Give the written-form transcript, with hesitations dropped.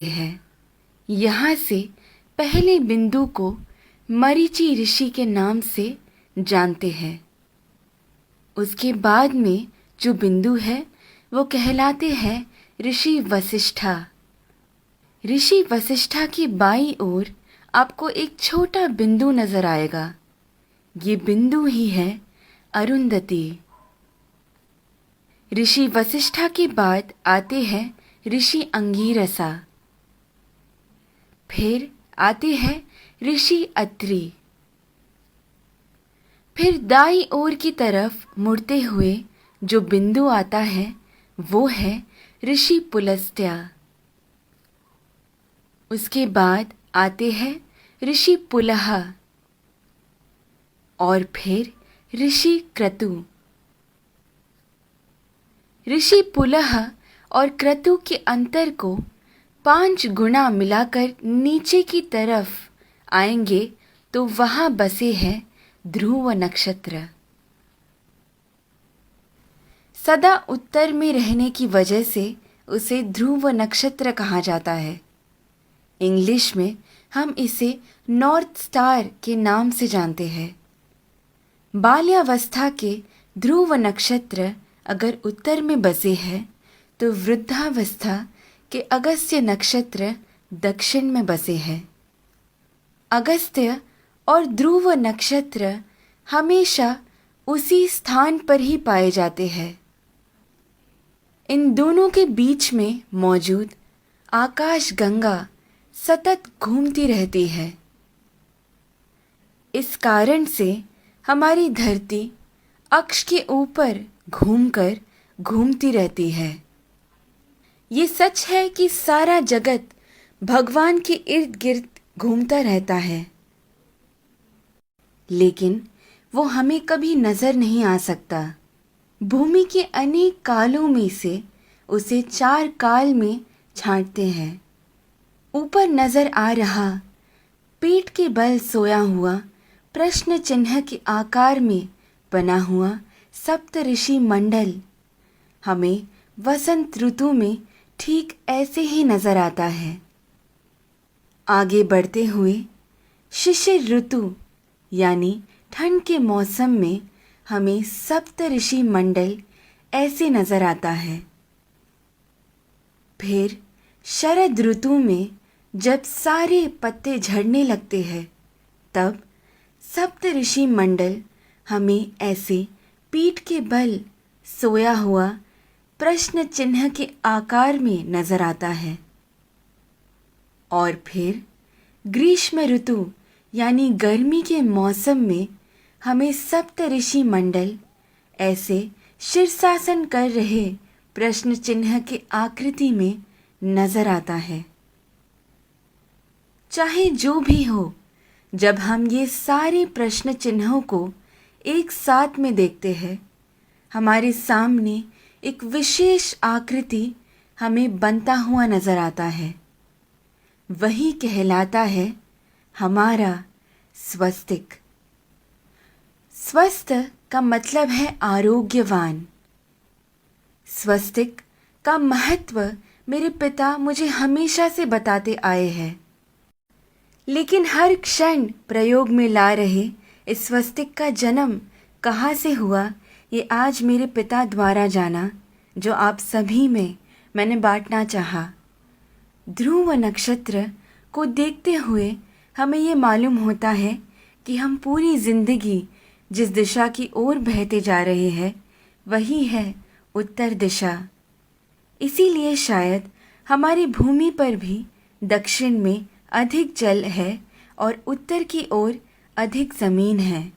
है। यहाँ से पहले बिंदु को मरीचि ऋषि के नाम से जानते हैं। उसके बाद में जो बिंदु है वो कहलाते हैं ऋषि वशिष्ठा। ऋषि वशिष्ठा की बाईं ओर आपको एक छोटा बिंदु नजर आएगा। ये बिंदु ही है अरुंधति। ऋषि वशिष्ठा के बाद आते हैं ऋषि अंगीरसा। फिर आते हैं ऋषि अत्रि। फिर दाईं ओर की तरफ मुड़ते हुए जो बिंदु आता है वो है ऋषि पुलस्त्य। उसके बाद आते हैं ऋषि पुलह और फिर ऋषि क्रतु। ऋषि पुलह और क्रतु के अंतर को 5 गुना मिलाकर नीचे की तरफ आएंगे तो वहां बसे हैं ध्रुव नक्षत्र। सदा उत्तर में रहने की वजह से उसे ध्रुव नक्षत्र कहा जाता है। इंग्लिश में हम इसे नॉर्थ स्टार के नाम से जानते हैं। बाल्यावस्था के ध्रुव नक्षत्र अगर उत्तर में बसे हैं तो वृद्धावस्था के अगस्त्य नक्षत्र दक्षिण में बसे हैं। अगस्त्य और ध्रुव नक्षत्र हमेशा उसी स्थान पर ही पाए जाते हैं। इन दोनों के बीच में मौजूद आकाश गंगा सतत घूमती रहती है। इस कारण से हमारी धरती अक्ष के ऊपर घूमकर घूमती रहती है। ये सच है कि सारा जगत भगवान के इर्द गिर्द घूमता रहता है, लेकिन वो हमें कभी नजर नहीं आ सकता। भूमि के अनेक कालों में से उसे 4 काल में छांटते हैं। ऊपर नजर आ रहा पीठ के बल सोया हुआ प्रश्न चिन्ह के आकार में बना हुआ सप्त ऋषि मंडल हमें वसंत ऋतु में ठीक ऐसे ही नजर आता है। आगे बढ़ते हुए शिशिर ऋतु यानी ठंड के मौसम में हमें सप्त ऋषि मंडल ऐसे नजर आता है। फिर शरद ऋतु में जब सारे पत्ते झड़ने लगते हैं तब सप्त ऋषि मंडल हमें ऐसे पीठ के बल सोया हुआ प्रश्न चिन्ह के आकार में नजर आता है। और फिर ग्रीष्म ऋतु यानी गर्मी के मौसम में हमें सप्त ऋषि मंडल ऐसे शीर्षासन कर रहे प्रश्न चिन्ह के आकृति में नजर आता है। चाहे जो भी हो, जब हम ये सारे प्रश्न चिन्हों को एक साथ में देखते हैं, हमारे सामने एक विशेष आकृति हमें बनता हुआ नजर आता है। वही कहलाता है हमारा स्वस्तिक। स्वस्थ का मतलब है आरोग्यवान। स्वस्तिक का महत्व मेरे पिता मुझे हमेशा से बताते आए हैं, लेकिन हर क्षण प्रयोग में ला रहे इस स्वस्तिक का जन्म कहाँ से हुआ ये आज मेरे पिता द्वारा जाना, जो आप सभी में मैंने बांटना चाहा। ध्रुव नक्षत्र को देखते हुए हमें ये मालूम होता है कि हम पूरी जिंदगी जिस दिशा की ओर बहते जा रहे हैं वही है उत्तर दिशा। इसीलिए शायद हमारी भूमि पर भी दक्षिण में अधिक जल है और उत्तर की ओर अधिक ज़मीन है।